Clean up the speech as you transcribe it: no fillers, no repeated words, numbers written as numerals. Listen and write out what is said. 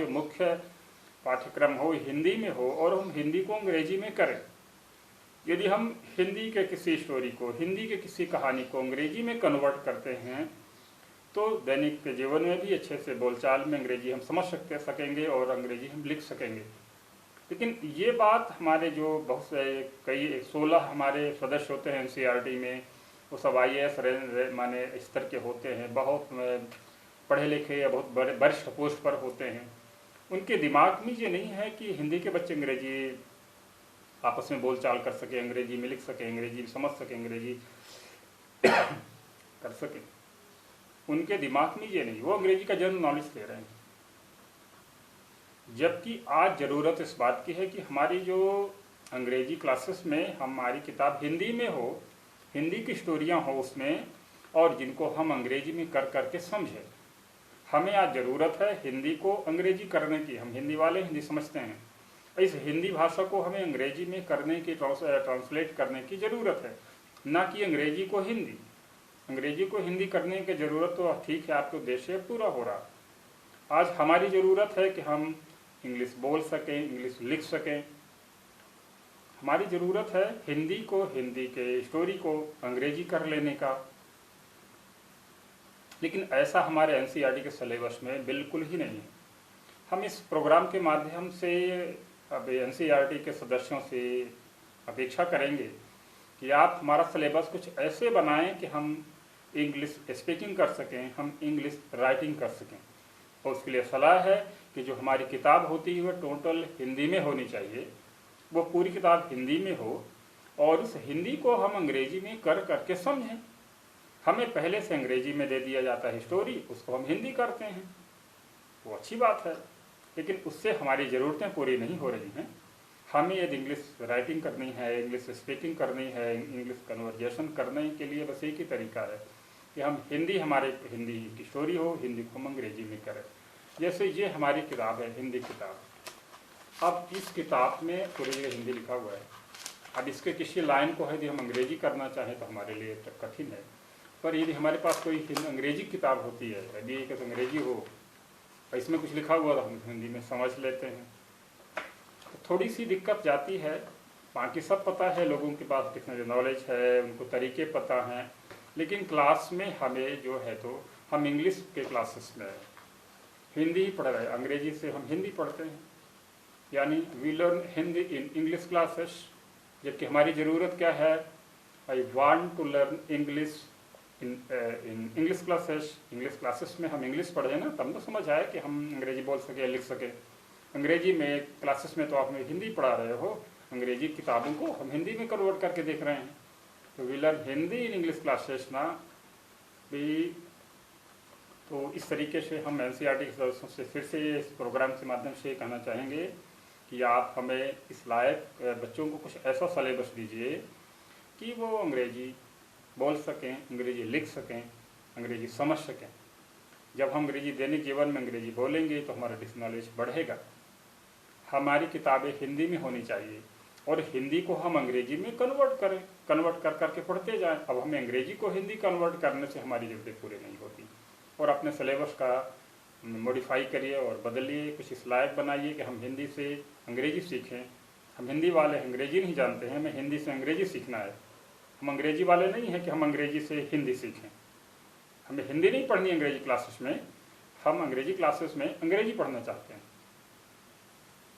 जो मुख्य पाठ्यक्रम हो हिंदी में हो और हम हिंदी को अंग्रेजी में करें। यदि हम हिंदी के किसी स्टोरी को, हिंदी के किसी कहानी को अंग्रेजी में कन्वर्ट करते हैं तो दैनिक जीवन में भी अच्छे से बोलचाल में अंग्रेजी हम समझ सकेंगे और अंग्रेजी हम लिख सकेंगे। लेकिन ये बात हमारे जो बहुत से कई 16 हमारे सदस्य होते हैं एनसीईआरटी में, वो सब IAS माने स्तर के होते हैं, बहुत पढ़े लिखे या बहुत बड़े वरिष्ठ पोस्ट पर होते हैं। उनके दिमाग में ये नहीं है कि हिंदी के बच्चे अंग्रेजी आपस में बोलचाल कर सके, अंग्रेजी में लिख सके, अंग्रेजी समझ सके, अंग्रेजी कर सके। उनके दिमाग में ये नहीं, वो अंग्रेजी का जनरल नॉलेज ले रहे हैं। जबकि आज ज़रूरत इस बात की है कि हमारी जो अंग्रेजी क्लासेस में हमारी किताब हिंदी में हो, हिंदी की स्टोरियाँ हो उसमें, और जिनको हम अंग्रेजी में कर करके समझें। हमें आज ज़रूरत है हिंदी को अंग्रेजी करने की। हम हिंदी वाले हिंदी समझते हैं, इस हिंदी भाषा को हमें अंग्रेजी में करने की, ट्रांसलेट करने की ज़रूरत है, ना कि अंग्रेजी को हिंदी। अंग्रेजी को हिंदी करने की ज़रूरत तो ठीक है, आपके उद्देश्य पूरा हो रहा। आज हमारी ज़रूरत है कि हम इंग्लिश बोल सकें, इंग्लिश लिख सकें। हमारी ज़रूरत है हिंदी को, हिंदी के स्टोरी को अंग्रेजी कर लेने का। लेकिन ऐसा हमारे एनसीईआरटी के सिलेबस में बिल्कुल ही नहीं है। हम इस प्रोग्राम के माध्यम से अब एनसीईआरटी के सदस्यों से अपेक्षा करेंगे कि आप हमारा सिलेबस कुछ ऐसे बनाएं कि हम इंग्लिश स्पीकिंग कर सकें, हम इंग्लिश राइटिंग कर सकें। और उसके लिए सलाह है कि जो हमारी किताब होती है वह टोटल हिंदी में होनी चाहिए, वो पूरी किताब हिंदी में हो, और उस हिंदी को हम अंग्रेजी में कर करके समझें। हमें पहले से अंग्रेजी में दे दिया जाता है स्टोरी, उसको हम हिंदी करते हैं, वो अच्छी बात है, लेकिन उससे हमारी ज़रूरतें पूरी नहीं हो रही हैं। हमें यदि इंग्लिश राइटिंग करनी है, इंग्लिश स्पीकिंग करनी है, इंग्लिश कन्वर्जेशन करने के लिए बस एक ही तरीका है कि हम हमारे हिंदी की स्टोरी हो, हिंदी को हम अंग्रेजी में करें। जैसे ये हमारी किताब है, हिंदी किताब। अब इस किताब में पूरी जगह हिंदी लिखा हुआ है। अब इसके किसी लाइन को यदि हम अंग्रेजी करना चाहें तो हमारे लिए कठिन है, पर यदि हमारे पास कोई अंग्रेजी किताब होती है, यदि एक अंग्रेजी हो, इसमें कुछ लिखा हुआ तो हम हिंदी में समझ लेते हैं। तो थोड़ी सी दिक्कत जाती है, बाकी सब पता है, लोगों के पास डिक्शनरी नॉलेज है, उनको तरीके पता हैं, लेकिन क्लास में हमें जो है तो हम इंग्लिश के क्लासेस में हिंदी ही पढ़ रहे हैं, अंग्रेजी से हम हिंदी पढ़ते हैं, यानी we learn Hindi in English classes. जबकि हमारी ज़रूरत क्या है, I want to learn English in English classes. English classes में हम इंग्लिश पढ़े ना, तब तो समझ आए कि हम अंग्रेजी बोल सके, लिख सके। अंग्रेजी में क्लासेस में तो आप हमें हिंदी पढ़ा रहे हो, अंग्रेजी किताबों को हम हिंदी में कन्वर्ट करके देख रहे हैं। तो we learn Hindi in English classes ना भी। तो इस तरीके से हम एनसीईआरटी के सदस्यों से फिर से इस प्रोग्राम के माध्यम से कहना चाहेंगे कि आप हमें इस लायक बच्चों को कुछ ऐसा सिलेबस दीजिए कि वो अंग्रेजी बोल सकें, अंग्रेजी लिख सकें, अंग्रेजी समझ सकें। जब हम अंग्रेजी दैनिक जीवन में अंग्रेजी बोलेंगे तो हमारा डिक्शनरी नॉलेज बढ़ेगा। हमारी किताबें हिंदी में होनी चाहिए और हिंदी को हम अंग्रेजी में कन्वर्ट कर करके पढ़ते जाएं। अब हमें अंग्रेजी को हिंदी कन्वर्ट करने से हमारी ज़रूरतें पूरी नहीं होती। और अपने सिलेबस का मॉडिफाई करिए और बदलिए, कुछ इस लायक बनाइए कि हम हिंदी से अंग्रेजी सीखें। हम हिंदी वाले अंग्रेजी नहीं जानते हैं, हमें हिंदी से अंग्रेजी सीखना है। हम अंग्रेजी वाले नहीं हैं कि हम अंग्रेजी से हिंदी सीखें। हमें हिंदी नहीं पढ़नी अंग्रेजी क्लासेस में, हम अंग्रेजी क्लासेस में अंग्रेजी पढ़ना चाहते हैं।